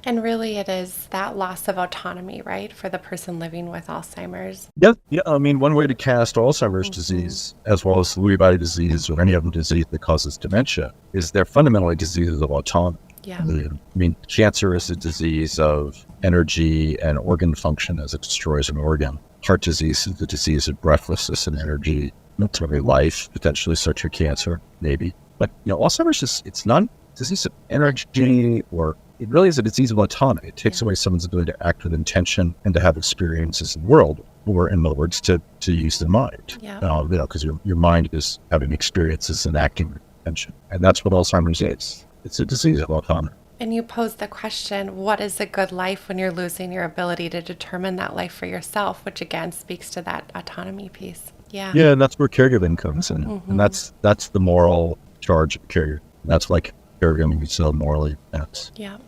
[SPEAKER 1] And really it is that loss of autonomy, right, for the person living with Alzheimer's.
[SPEAKER 2] Yeah. I mean, one way to cast Alzheimer's disease, as well as Lewy body disease or any other disease that causes dementia, is they're fundamentally diseases of autonomy.
[SPEAKER 1] Yeah.
[SPEAKER 2] I mean, cancer is a disease of energy and organ function as it destroys an organ. Heart disease is the disease of breathlessness and energy. Ultimately, life, potentially such a cancer, maybe. But, Alzheimer's it's not a disease of energy, or it really is a disease of autonomy. It takes away someone's ability to act with intention and to have experiences in the world, or in other words, to use the mind. Because your mind is having experiences and acting with intention. And that's what Alzheimer's is. It's a disease of autonomy.
[SPEAKER 1] And you pose the question, what is a good life when you're losing your ability to determine that life for yourself, which again speaks to that autonomy piece. Yeah,
[SPEAKER 2] and that's where caregiving comes in. And that's the moral charge of caregiving. That's like caregiving is so morally dense.
[SPEAKER 1] Yeah.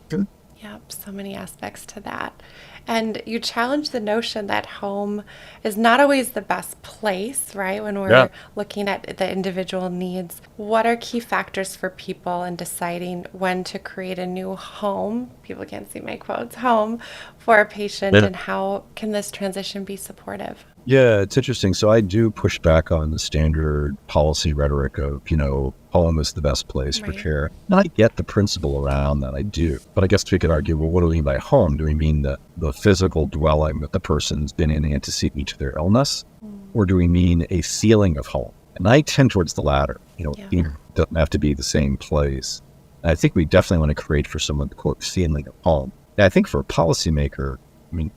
[SPEAKER 1] Yeah, so many aspects to that. And you challenge the notion that home is not always the best place, right? When we're looking at the individual needs. What are key factors for people in deciding when to create a new home? People can't see my quotes, home for a patient, and how can this transition be supportive?
[SPEAKER 2] Yeah, it's interesting. So I do push back on the standard policy rhetoric of, home is the best place for care. And I get the principle around that, I do. But I guess we could argue, well, what do we mean by home? Do we mean the physical dwelling that the person's been in antecedent to their illness? Or do we mean a feeling of home? And I tend towards the latter. It doesn't have to be the same place. And I think we definitely want to create for someone the quote feeling of home. And I think for a policymaker,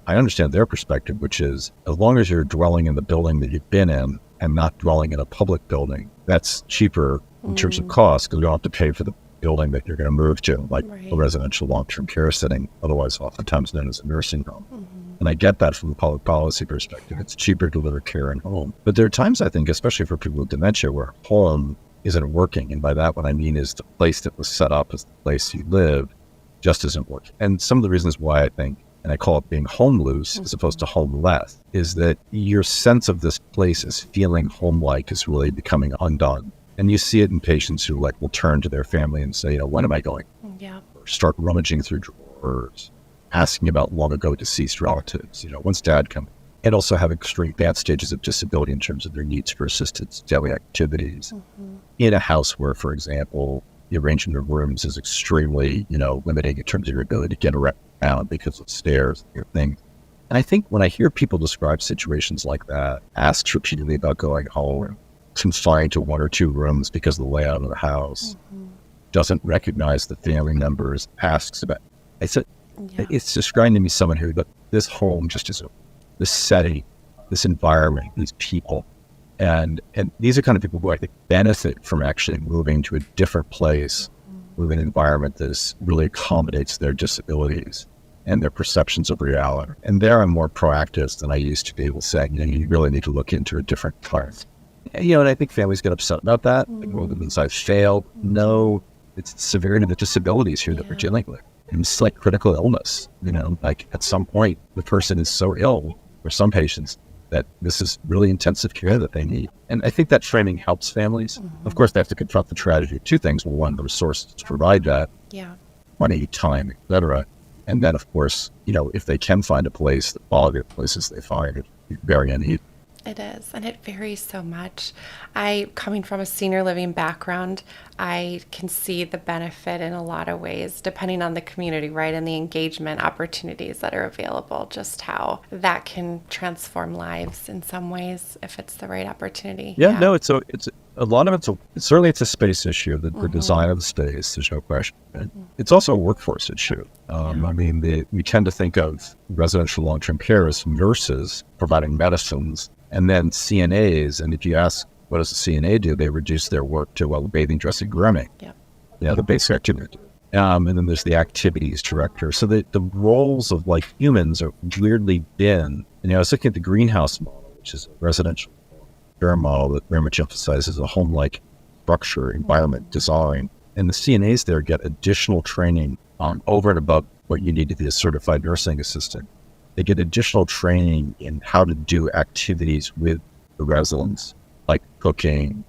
[SPEAKER 2] I understand their perspective, which is as long as you're dwelling in the building that you've been in and not dwelling in a public building, that's cheaper in terms of cost, because you don't have to pay for the building that you're going to move to, like a residential long-term care setting, otherwise oftentimes known as a nursing home. And I get that from the public policy perspective. It's cheaper to deliver care in home. But there are times, I think, especially for people with dementia, where home isn't working. And by that, what I mean is the place that was set up as the place you live just isn't working. And some of the reasons why I think, and I call it being home loose as opposed to homeless, is that your sense of this place as feeling home-like is really becoming undone. And you see it in patients who will turn to their family and say, when am I going? Or start rummaging through drawers, asking about long ago deceased relatives, when's dad coming? And also have extreme advanced stages of disability in terms of their needs for assisted daily activities. In a house where, for example, the arrangement of rooms is extremely, limiting in terms of your ability to get around because of stairs and things. And I think when I hear people describe situations like that, asked repeatedly about going home, confined to one or two rooms because of the layout of the house, doesn't recognize the family members, asks about, I said, it's describing to me someone who, this home just is this setting, this environment, these people. And these are kind of people who I think benefit from actually moving to a different place, with an environment that really accommodates their disabilities and their perceptions of reality. And there I'm more proactive than I used to be able to say, you really need to look into a different part. And I think families get upset about that. Well, the insides failed. No, it's the severity of the disabilities here that we're dealing with. And it's like critical illness, like at some point the person is so ill, or some patients, that this is really intensive care that they need. And I think that framing helps families. Of course, they have to confront the tragedy of two things. Well, one, the resources to provide that, money, time, et cetera. And then, of course, if they can find a place, the quality of places they find is very uneven.
[SPEAKER 1] It is, and it varies so much. Coming from a senior living background, I can see the benefit in a lot of ways, depending on the community, right? And the engagement opportunities that are available, just how that can transform lives in some ways if it's the right opportunity.
[SPEAKER 2] Yeah, no, it's a lot of certainly it's a space issue, the
[SPEAKER 1] Mm-hmm.
[SPEAKER 2] design of the space, there's no question. It's also a workforce issue. I mean, we tend to think of residential long-term care as nurses providing medicines and then CNAs. And if you ask, what does a CNA do? They reduce their work to, bathing, dressing, grooming.
[SPEAKER 1] Yep.
[SPEAKER 2] Yeah, the basic activity. And then there's the activities director. So the roles of like humans are weirdly been, I was looking at the greenhouse model, which is a residential care model that very much emphasizes a home-like structure, environment, design. And the CNAs there get additional training over and above what you need to be a certified nursing assistant. They get additional training in how to do activities with the residents, like cooking,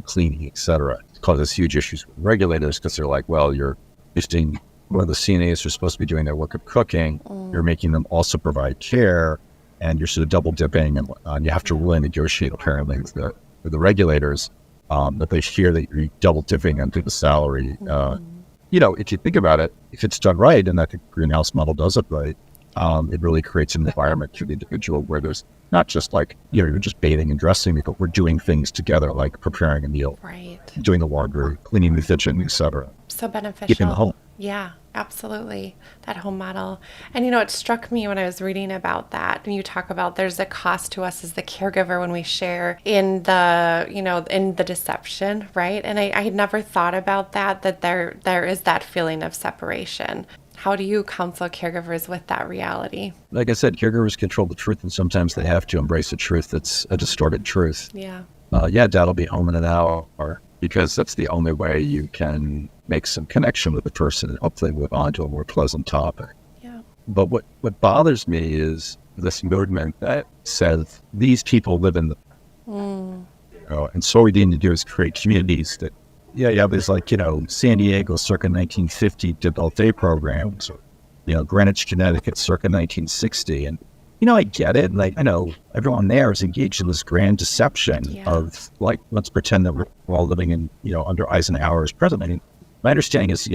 [SPEAKER 2] cleaning, etc. It causes huge issues with regulators because they're like, well, you're listing one of the CNAs are supposed to be doing their work of cooking. You're making them also provide care, and you're sort of double dipping, and you have to really negotiate apparently with the regulators that they fear that you're double dipping into the salary. If you think about it, if it's done right, and I think the greenhouse model does it right, it really creates an environment for the individual where there's not just like, you're just bathing and dressing, but we're doing things together, like preparing a meal,
[SPEAKER 1] Right.
[SPEAKER 2] doing the laundry, cleaning the kitchen, etc.
[SPEAKER 1] So beneficial.
[SPEAKER 2] Keeping the home.
[SPEAKER 1] Yeah, absolutely. That home model. And it struck me when I was reading about that, when you talk about there's a cost to us as the caregiver when we share in the, in the deception, right? And I had never thought about that there is that feeling of separation. How do you counsel caregivers with that reality?
[SPEAKER 2] Like I said, caregivers control the truth, and sometimes they have to embrace a truth that's a distorted truth.
[SPEAKER 1] Yeah.
[SPEAKER 2] Dad will be home in an hour, because that's the only way you can make some connection with the person and hopefully move on to a more pleasant topic.
[SPEAKER 1] Yeah.
[SPEAKER 2] But what bothers me is this movement that says these people live in the, and so what we need to do is create communities that, there's like, San Diego circa 1950 did all-day programs, or, Greenwich, Connecticut circa 1960. And, I get it. Like, I know everyone there is engaged in this grand deception of like, let's pretend that we're all living in, under Eisenhower's president. I mean, my understanding is,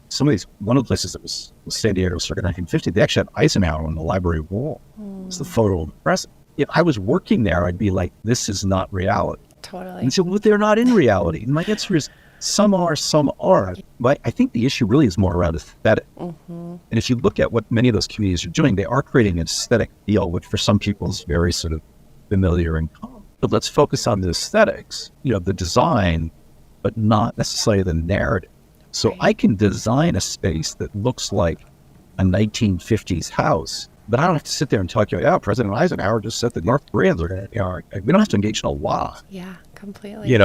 [SPEAKER 2] some of these, one of the places that was San Diego circa 1950, they actually had Eisenhower on the library wall. It's the photo of the president. If I was working there, I'd be like, this is not reality.
[SPEAKER 1] Totally.
[SPEAKER 2] And so, well, they're not in reality. And my answer is, some are, some aren't. But I think the issue really is more around aesthetic. And if you look at what many of those communities are doing, they are creating an aesthetic feel, which for some people is very sort of familiar and common. But let's focus on the aesthetics, the design, but not necessarily the narrative. So I can design a space that looks like a 1950s house, but I don't have to sit there and talk to you, President Eisenhower just said that North Koreans are going to, we don't have to engage in a law.
[SPEAKER 1] Yeah, completely.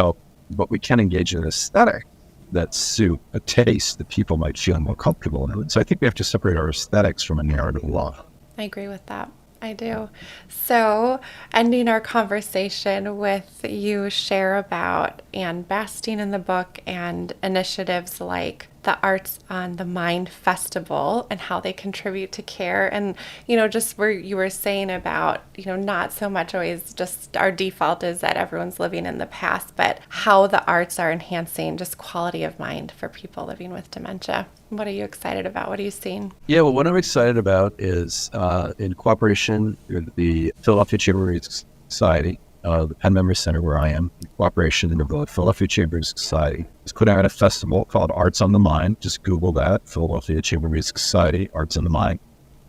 [SPEAKER 2] But we can engage in an aesthetic that suit a taste that people might feel more comfortable in. So I think we have to separate our aesthetics from a narrative law.
[SPEAKER 1] I agree with that. I do. So, ending our conversation with you share about Ann Bastine in the book and initiatives like the Arts on the Mind Festival and how they contribute to care. And, just where you were saying about, not so much always just our default is that everyone's living in the past, but how the arts are enhancing just quality of mind for people living with dementia. What are you excited about? What are you seeing?
[SPEAKER 2] Yeah, well, what I'm excited about is in cooperation with the Philadelphia Chamber of Society, the Penn Memory Center where I am, in cooperation with the Philadelphia Chamber of Society, is putting out a festival called Arts on the Mind. Just Google that, Philadelphia Chamber of Society, Arts on the Mind.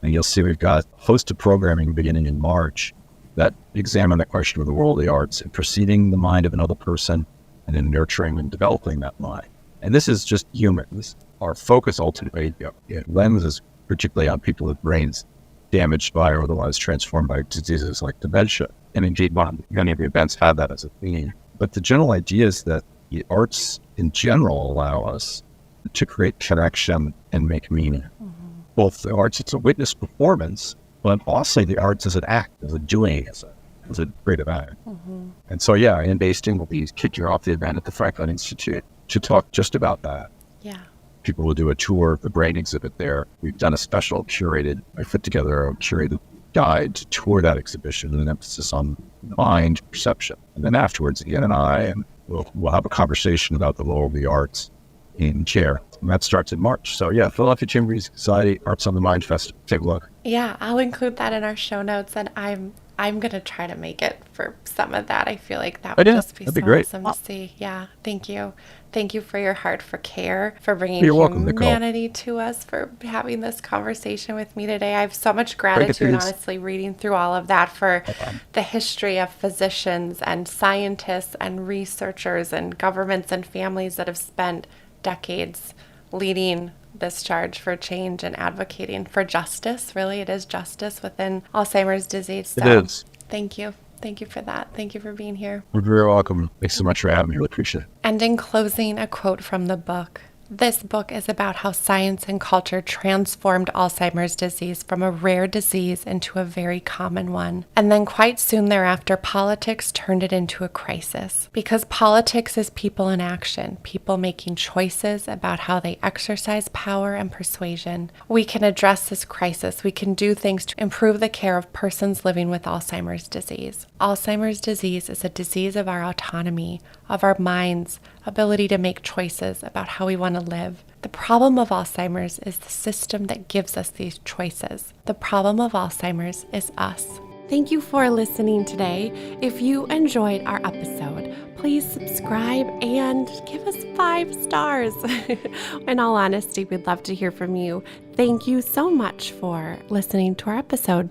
[SPEAKER 2] And you'll see we've got a host of programming beginning in March that examine the question of the role of the arts in perceiving the mind of another person and in nurturing and developing that mind. And this is just humans. Our focus ultimately lenses particularly on people with brains damaged by or otherwise transformed by diseases like dementia. And indeed, many of the events have that as a theme. But the general idea is that the arts in general allow us to create connection and make meaning. Both the arts, it's a witness performance, but also the arts as an act, as a doing, as a creative act. And so, Ann Bastine will be kicking off the event at the Franklin Institute to talk just about that.
[SPEAKER 1] Yeah.
[SPEAKER 2] People will do a tour of the brain exhibit there. We've done a special I put together a curated guide to tour that exhibition with an emphasis on mind perception. And then afterwards, Ian and I, we'll have a conversation about the role of the arts in care. And that starts in March. So yeah, Philadelphia Chamber Music Society, Arts on the Mind Festival. Take a look.
[SPEAKER 1] Yeah, I'll include that in our show notes, and I'm going to try to make it for some of that. I feel like that would just be so awesome to see. Yeah, thank you. Thank you for your heart for care, for bringing humanity to us, for having this conversation with me today. I have so much gratitude, honestly, reading through all of that for the history of physicians and scientists and researchers and governments and families that have spent decades leading this charge for change and advocating for justice. Really, it is justice within Alzheimer's disease. So
[SPEAKER 2] it is.
[SPEAKER 1] Thank you. Thank you for that. Thank you for being here.
[SPEAKER 2] You're very welcome. Thanks so much for having me. Really appreciate it.
[SPEAKER 1] And in closing, a quote from the book. This book is about how science and culture transformed Alzheimer's disease from a rare disease into a very common one. And then quite soon thereafter, politics turned it into a crisis. Because politics is people in action, people making choices about how they exercise power and persuasion. We can address this crisis. We can do things to improve the care of persons living with Alzheimer's disease. Alzheimer's disease is a disease of our autonomy, of our minds, ability to make choices about how we want to live. The problem of Alzheimer's is the system that gives us these choices. The problem of Alzheimer's is us. Thank you for listening today. If you enjoyed our episode, please subscribe and give us 5 stars. In all honesty, we'd love to hear from you. Thank you so much for listening to our episode.